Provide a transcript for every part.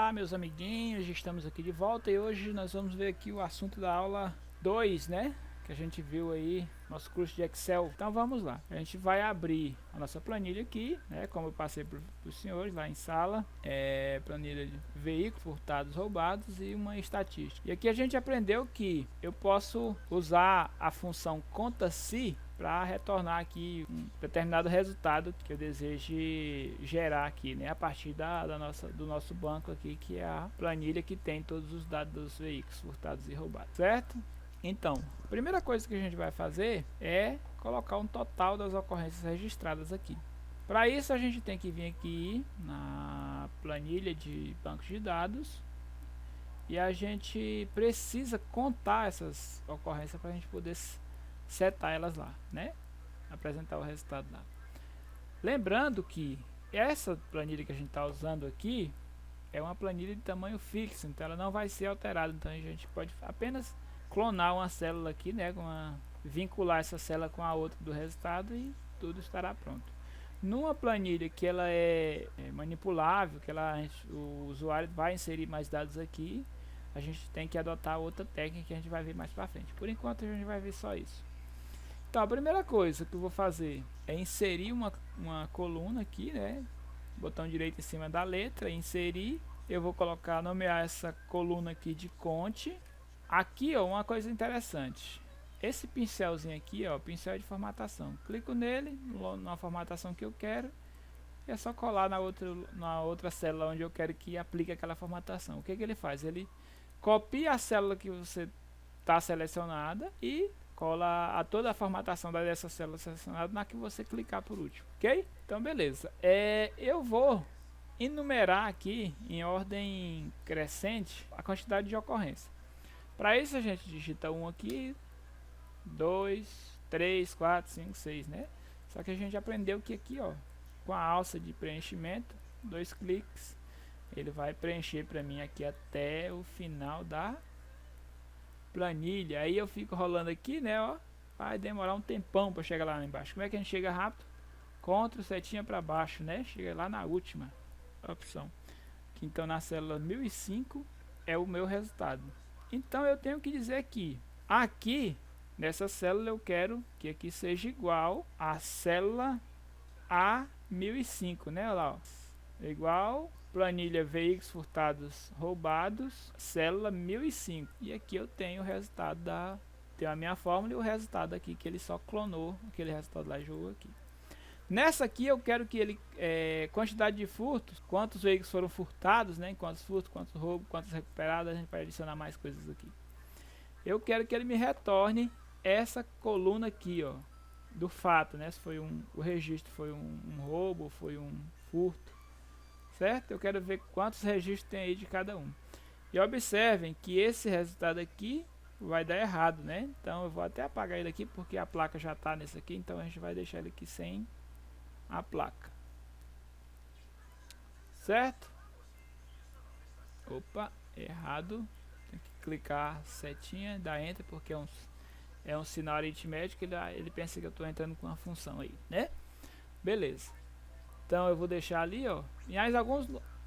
Olá meus amiguinhos, já estamos aqui de volta e hoje nós vamos ver aqui o assunto da aula 2, né? Que a gente viu aí, nosso curso de Excel. Então vamos lá, a gente vai abrir a nossa planilha aqui, né? Como eu passei para os senhores lá em sala, planilha de veículos furtados, roubados e uma estatística. E aqui a gente aprendeu que eu posso usar a função conta-se para retornar aqui um determinado resultado que eu deseje gerar aqui, né, a partir do nosso banco aqui, que é a planilha que tem todos os dados dos veículos furtados e roubados, certo? Então, a primeira coisa que a gente vai fazer é colocar um total das ocorrências registradas aqui. Para isso a gente tem que vir aqui na planilha de bancos de dados e a gente precisa contar essas ocorrências para a gente poder setar elas lá, né? Apresentar o resultado lá. Lembrando que essa planilha que a gente está usando aqui é uma planilha de tamanho fixo, então ela não vai ser alterada. Então a gente pode apenas clonar uma célula aqui, né? Vincular essa célula com a outra do resultado e tudo estará pronto. Numa planilha que ela é manipulável, que o usuário vai inserir mais dados aqui, a gente tem que adotar outra técnica que a gente vai ver mais para frente. Por enquanto a gente vai ver só isso. Então a primeira coisa que eu vou fazer é inserir uma coluna aqui, né? Botão direito em cima da letra, inserir. Eu vou nomear essa coluna aqui de conte. Aqui, ó, uma coisa interessante. Esse pincelzinho aqui, ó, pincel de formatação. Clico nele, na formatação que eu quero. E é só colar na outra célula onde eu quero que aplique aquela formatação. O que ele faz? Ele copia a célula que você está selecionada e cola toda a formatação dessa célula selecionada na que você clicar por último, ok? Então beleza, eu vou enumerar aqui em ordem crescente a quantidade de ocorrência. Para isso a gente digita 1 aqui, 2, 3, 4, 5, 6, né? Só que a gente aprendeu que aqui, ó, com a alça de preenchimento, 2 cliques, ele vai preencher para mim aqui até o final da planilha. Aí eu fico rolando aqui, né, ó, vai demorar um tempão para chegar lá embaixo. Como é que a gente chega rápido? Ctrl setinha para baixo, né? Chega lá na última opção, que então na célula 1005 é o meu resultado. Então eu tenho que dizer que aqui nessa célula eu quero que aqui seja igual a célula A1005, né? Olha lá, ó. Igual planilha veículos furtados roubados, célula 1005. E aqui eu tenho o resultado tenho a minha fórmula e o resultado aqui que ele só clonou aquele resultado lá e jogou aqui. Nessa aqui eu quero que ele quantidade de furtos, quantos veículos foram furtados, né? Quantos furtos, quantos roubos, quantos recuperados, a gente vai adicionar mais coisas aqui. Eu quero que ele me retorne essa coluna aqui, ó, do fato, né? Se foi o registro foi um roubo, foi um furto, certo? Eu quero ver quantos registros tem aí de cada um. E observem que esse resultado aqui vai dar errado, né? Então eu vou até apagar ele aqui porque a placa já está nesse aqui, então a gente vai deixar ele aqui sem a placa, certo? Opa, errado. Tem que clicar setinha, dar enter porque é um sinal aritmético, ele pensa que eu estou entrando com uma função aí, né? Beleza. Então eu vou deixar ali, ó. Em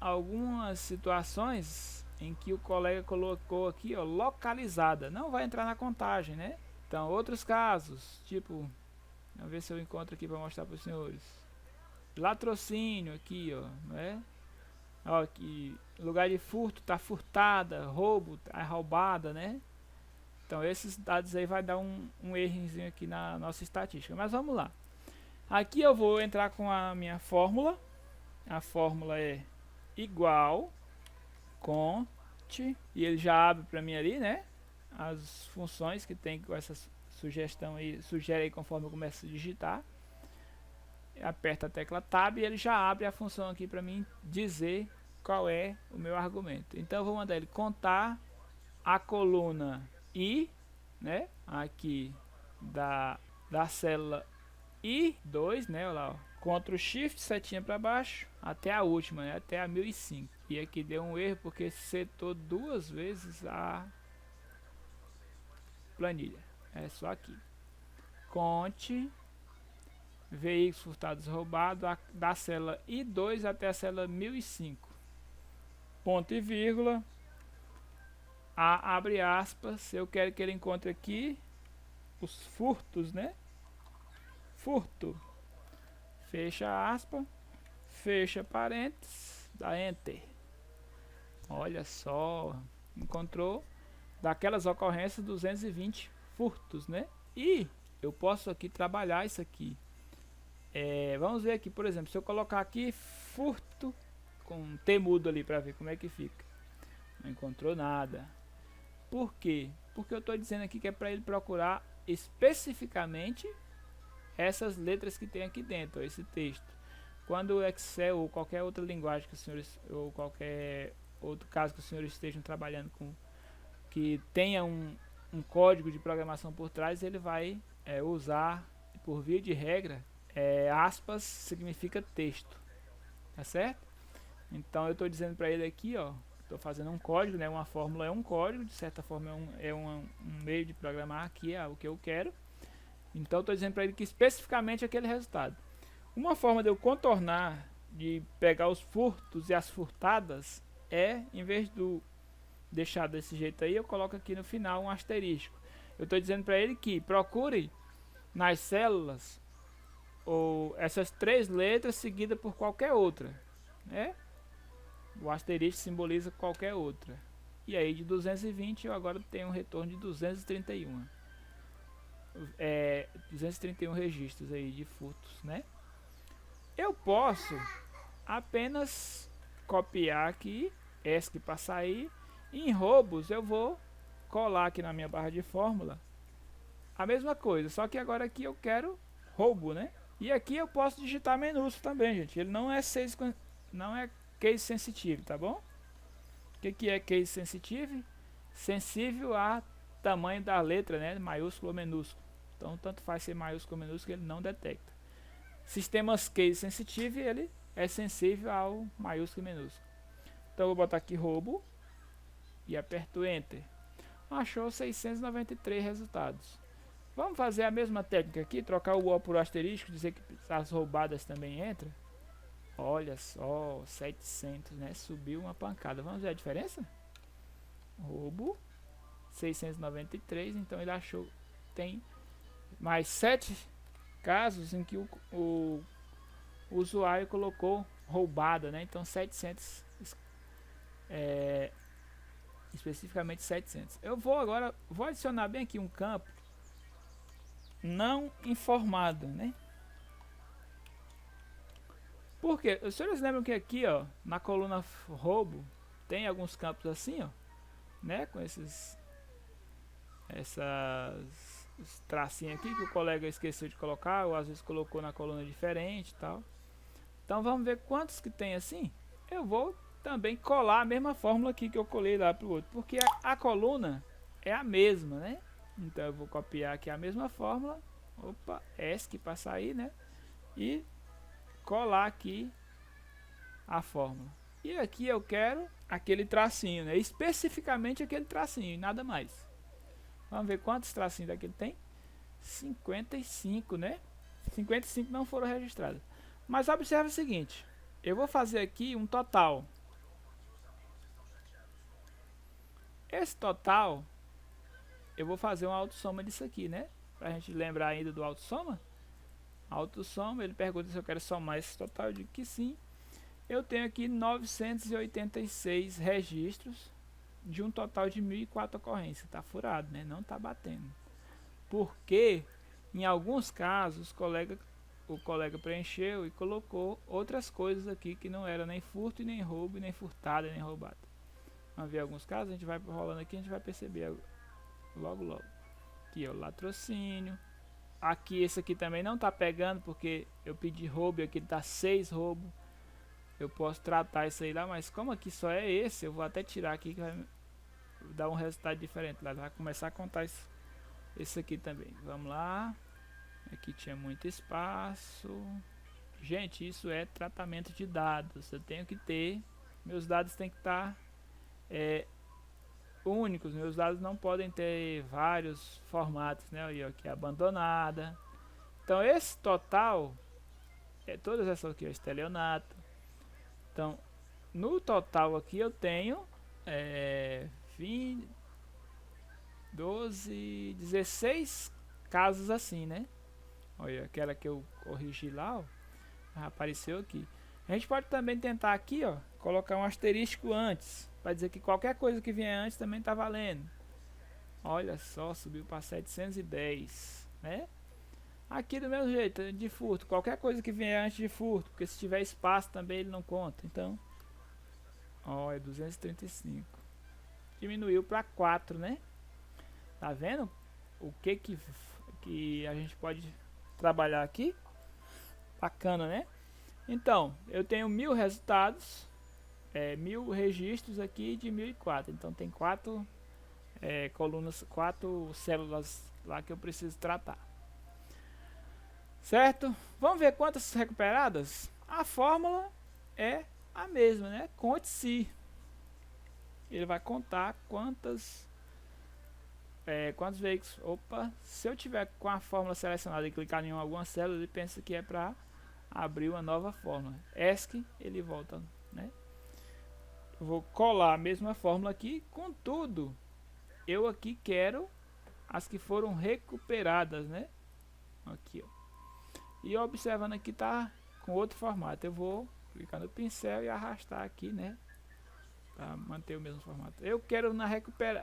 algumas situações em que o colega colocou aqui, ó, localizada, não vai entrar na contagem, né? Então outros casos, tipo, vamos ver se eu encontro aqui para mostrar para os senhores. Latrocínio aqui, ó, né? Ó, aqui lugar de furto tá furtada, roubo tá roubada, né? Então esses dados aí vai dar um errozinho aqui na nossa estatística. Mas vamos lá. Aqui eu vou entrar com a minha fórmula. A fórmula é igual conte, e ele já abre para mim ali, né? As funções que tem com essa sugestão aí, sugere aí conforme eu começo a digitar. Aperta a tecla Tab e ele já abre a função aqui para mim dizer qual é o meu argumento. Então eu vou mandar ele contar a coluna I, né? Aqui da célula I2, né? Olha lá, ó. Ctrl Shift, setinha para baixo, até a última, né? Até a 1005. E aqui deu um erro porque setou duas vezes a planilha. É só aqui. Conte veículos furtados roubados da célula I2 até a célula 1005. ponto e vírgula, A abre aspas, eu quero que ele encontre aqui os furtos, né? Furto, fecha aspa, fecha parênteses, dá enter. Olha só, encontrou daquelas ocorrências 220 furtos, né? E eu posso aqui trabalhar isso aqui. Vamos ver aqui, por exemplo, se eu colocar aqui furto com T mudo ali para ver como é que fica. Não encontrou nada. Por quê? Porque eu estou dizendo aqui que é para ele procurar especificamente essas letras que tem aqui dentro, ó, esse texto. Quando o Excel ou qualquer outra linguagem que os senhores, ou qualquer outro caso que os senhores estejam trabalhando com, que tenha um código de programação por trás, ele vai usar, por via de regra, aspas significa texto, tá certo? Então eu estou dizendo para ele aqui, ó, estou fazendo um código, né? Uma fórmula é um código, de certa forma um meio de programar, aqui é o que eu quero. Então estou dizendo para ele que especificamente aquele resultado. Uma forma de eu contornar, de pegar os furtos e as furtadas, em vez de deixar desse jeito aí, eu coloco aqui no final um asterisco. Eu estou dizendo para ele que procure nas células ou essas 3 letras seguidas por qualquer outra, né? O asterisco simboliza qualquer outra. E aí de 220 eu agora tenho um retorno de 231. 231 registros aí de furtos, né? Eu posso apenas copiar aqui, ESC para sair. E em roubos eu vou colar aqui na minha barra de fórmula a mesma coisa, só que agora aqui eu quero roubo, né? E aqui eu posso digitar minúsculo também, gente. Ele não é case sensitive, tá bom? O que é case sensitive? Sensível a tamanho da letra, né? Maiúsculo ou minúsculo. Então tanto faz ser maiúsculo ou minúsculo, ele não detecta. Sistemas case sensitive, ele é sensível ao maiúsculo e minúsculo. Então eu vou botar aqui roubo e aperto enter. Achou 693 resultados. Vamos fazer a mesma técnica aqui, trocar o O por asterisco, dizer que as roubadas também entram. Olha só, 700, né? Subiu uma pancada. Vamos ver a diferença? Roubo, 693, então ele achou, tem mais 7 casos em que o usuário colocou roubada, né? Então 700, especificamente 700. Eu vou agora, vou adicionar bem aqui um campo não informado, né? Porque os senhores lembram que aqui, ó, na coluna roubo tem alguns campos assim, ó, né? Com esses tracinhos aqui que o colega esqueceu de colocar, ou às vezes colocou na coluna diferente e tal. Então vamos ver quantos que tem assim. Eu vou também colar a mesma fórmula aqui que eu colei lá pro outro, porque a coluna é a mesma, né? Então eu vou copiar aqui a mesma fórmula, opa, ESC para sair, né? E colar aqui a fórmula. E aqui eu quero aquele tracinho, né? Especificamente aquele tracinho, nada mais. Vamos ver quantos tracinhos daquele tem. 55, né? 55 não foram registrados. Mas observe o seguinte, eu vou fazer aqui um total. Esse total, eu vou fazer uma autossoma disso aqui, né? Pra gente lembrar ainda do autossoma. Autossoma, ele pergunta se eu quero somar esse total, eu digo que sim. Eu tenho aqui 986 registros de um total de 1004 ocorrências. Tá furado, né? Não tá batendo. Porque em alguns casos o colega preencheu e colocou outras coisas aqui que não era nem furto, nem roubo, nem furtada, nem roubada. Vamos ver alguns casos, a gente vai rolando aqui, a gente vai perceber logo. Aqui é o latrocínio. Aqui esse aqui também não tá pegando porque eu pedi roubo e aqui tá 6 roubo. Eu posso tratar isso aí lá, mas como aqui só é esse, eu vou até tirar aqui que vai dar um resultado diferente. Lá vai começar a contar esse aqui também. Vamos lá. Aqui tinha muito espaço. Gente, isso é tratamento de dados. Eu tenho que ter, meus dados têm que estar únicos. Meus dados não podem ter vários formatos, né? Olha aqui, abandonada. Então esse total todas essas aqui, ó, estelionato. Então no total aqui eu tenho 20, 12, 16 casos assim, né? Olha, aquela que eu corrigi lá, ó, apareceu aqui. A gente pode também tentar aqui, ó, colocar um asterisco antes, para dizer que qualquer coisa que vier antes também tá valendo. Olha só, subiu para 710, né? Aqui do mesmo jeito, de furto, qualquer coisa que vier antes de furto, porque se tiver espaço também ele não conta. Então, ó, é 235. Diminuiu para 4, né? Tá vendo o que a gente pode trabalhar aqui? Bacana, né? Então, eu tenho 1000 resultados, 1000 registros aqui de 1004. Então tem 4 colunas, 4 células lá que eu preciso tratar. Certo? Vamos ver quantas recuperadas? A fórmula é a mesma, né? Conte-se. Ele vai contar quantos veículos. Opa, se eu tiver com a fórmula selecionada e clicar em alguma célula, ele pensa que é para abrir uma nova fórmula. ESC, ele volta, né? Eu vou colar a mesma fórmula aqui, contudo, eu aqui quero as que foram recuperadas, né? Aqui, ó. E observando aqui tá com outro formato. Eu vou clicar no pincel e arrastar aqui, né? Para manter o mesmo formato. Eu quero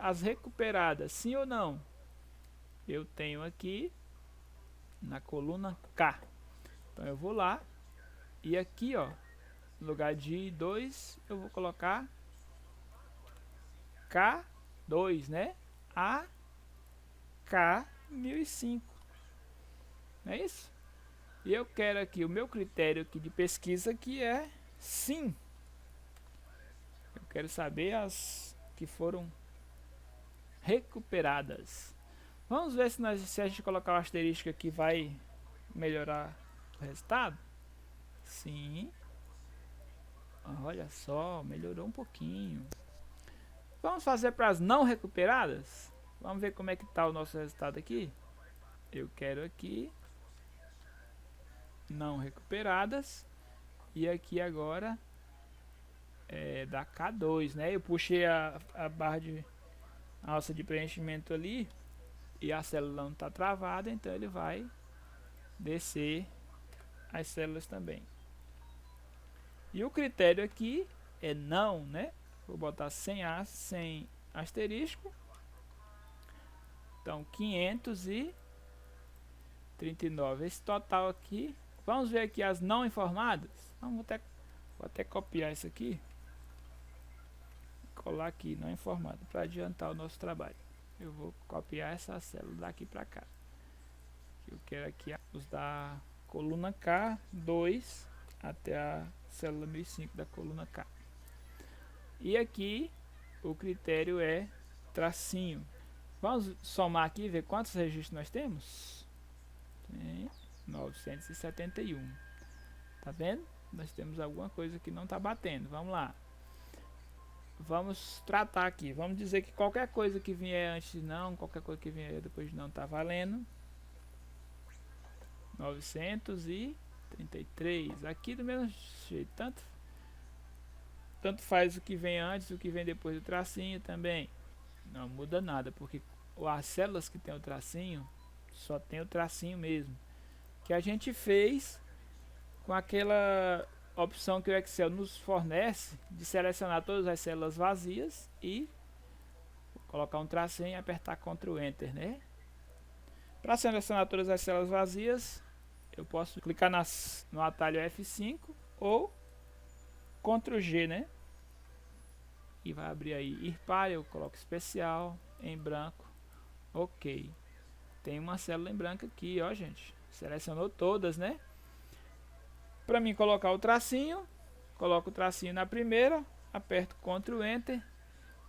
as recuperadas, sim ou não? Eu tenho aqui na coluna K. Então eu vou lá e aqui, ó, no lugar de 2, eu vou colocar K2, né? A K1005. Não é isso? E eu quero aqui, o meu critério aqui de pesquisa que é sim. Eu quero saber as que foram recuperadas. Vamos ver se a gente colocar o asterisco aqui vai melhorar o resultado. Sim. Olha só, melhorou um pouquinho. Vamos fazer para as não recuperadas. Vamos ver como é que está o nosso resultado aqui. Eu quero aqui não recuperadas. E aqui agora da K2, né? Eu puxei a barra de alça de preenchimento ali e a célula não está travada, então ele vai descer as células também. E o critério aqui é não, né? Vou botar sem asterisco. Então 539. Esse total aqui. Vamos ver aqui as não informadas. Vou até copiar isso aqui. Colar aqui não informado para adiantar o nosso trabalho. Eu vou copiar essa célula daqui para cá. Eu quero aqui os da coluna K2 até a célula 1005 da coluna K. E aqui o critério é tracinho. Vamos somar aqui e ver quantos registros nós temos. Tem 971. Tá vendo? Nós temos alguma coisa que não está batendo. Vamos lá. Vamos tratar aqui. Vamos dizer que qualquer coisa que vier antes de não, qualquer coisa que vier depois de não está valendo. 933. Aqui do mesmo jeito. Tanto faz o que vem antes, o que vem depois do tracinho também. Não muda nada, porque as células que tem o tracinho, só tem o tracinho mesmo. Que a gente fez com aquela opção que o Excel nos fornece de selecionar todas as células vazias e colocar um tracinho e apertar Ctrl Enter, né? Para selecionar todas as células vazias, eu posso clicar no atalho F5 ou Ctrl G, né? E vai abrir aí IRPAR, eu coloco especial em branco. Ok. Tem uma célula em branco aqui, ó, gente. Selecionou todas, né? Para mim colocar o tracinho, coloco o tracinho na primeira, aperto Ctrl Enter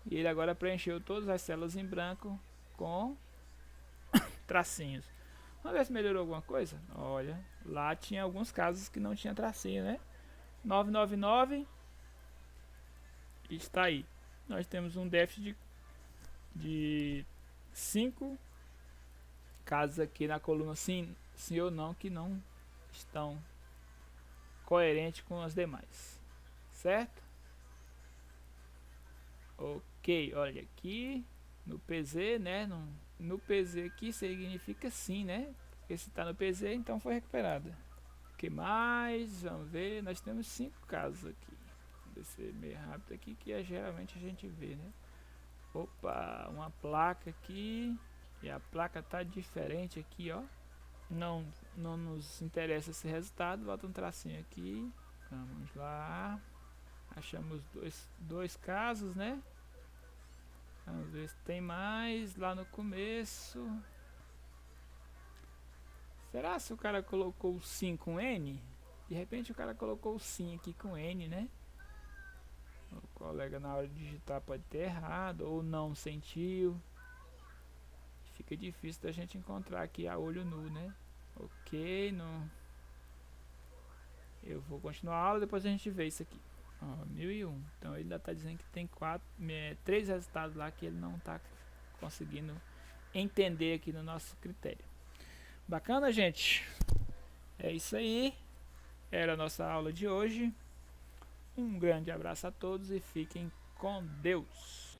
e ele agora preencheu todas as células em branco com tracinhos. Vamos ver se melhorou alguma coisa. Olha, lá tinha alguns casos que não tinha tracinho, né? 999 está aí. Nós temos um déficit de 5 casos aqui na coluna sim ou não que não estão coerente com as demais, certo? Ok, olha aqui no PZ, né? No PZ aqui significa sim, né? Porque se tá no PZ, então foi recuperada. O que mais? Vamos ver. Nós temos 5 casos aqui. Vou descer meio rápido aqui, que é geralmente a gente vê, né? Opa, uma placa aqui. E a placa tá diferente aqui, ó. Não nos interessa esse resultado. Bota um tracinho aqui. Vamos lá. Achamos dois casos, né? Vamos ver se tem mais lá no começo. Será se o cara colocou o sim com N? De repente o cara colocou o sim aqui com N, né? O colega na hora de digitar pode ter errado ou não sentiu. Fica difícil da gente encontrar aqui a olho nu, né? Ok, não. Eu vou continuar a aula, depois a gente vê isso aqui. Ó, 1001. Então ele ainda está dizendo que tem 3 resultados lá que ele não está conseguindo entender aqui no nosso critério. Bacana, gente? É isso aí. Era a nossa aula de hoje. Um grande abraço a todos e fiquem com Deus.